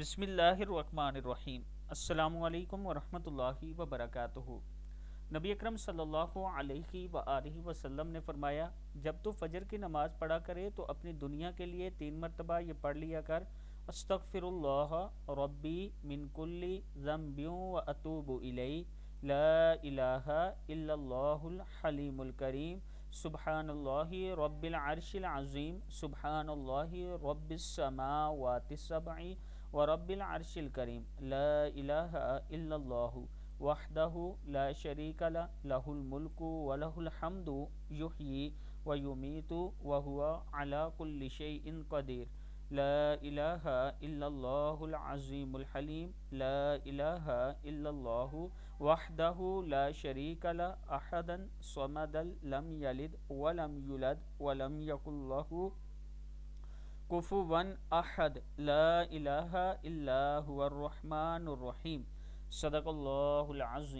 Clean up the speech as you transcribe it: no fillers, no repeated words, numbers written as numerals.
بسم اللہ الرحمن الرحیم۔ السلام علیکم ورحمۃ اللہ وبرکاتہ۔ نبی اکرم صلی اللہ علیہ وآلہ وسلم نے فرمایا، جب تو فجر کی نماز پڑھا کرے تو اپنی دنیا کے لیے 3 مرتبہ یہ پڑھ لیا کر، استغفر اللہ ربی من کل ذنب واتوب الیہ، لا الہ الا اللہ الحلیم الکریم، سبحان اللہ رب العرش العظیم، سبحان اللہ رب السماوات السبع ورب العرش الکریم، لا الہ الا اللہ وحدہ لا شریک لہ، لہ الملک ولہ الحمد یحیی ویمیت وہو علی کل شیء قدیر، لا الہ الا اللہ العظیم الحلیم، لا الہ الا اللہ وحدہ لا شریک لہ، احدا صمدا لم یلد ولم یولد ولم یکن لہ کفوا احد، لا الہ الا هو الرحمن الرحیم۔ صدق اللہ العظیم۔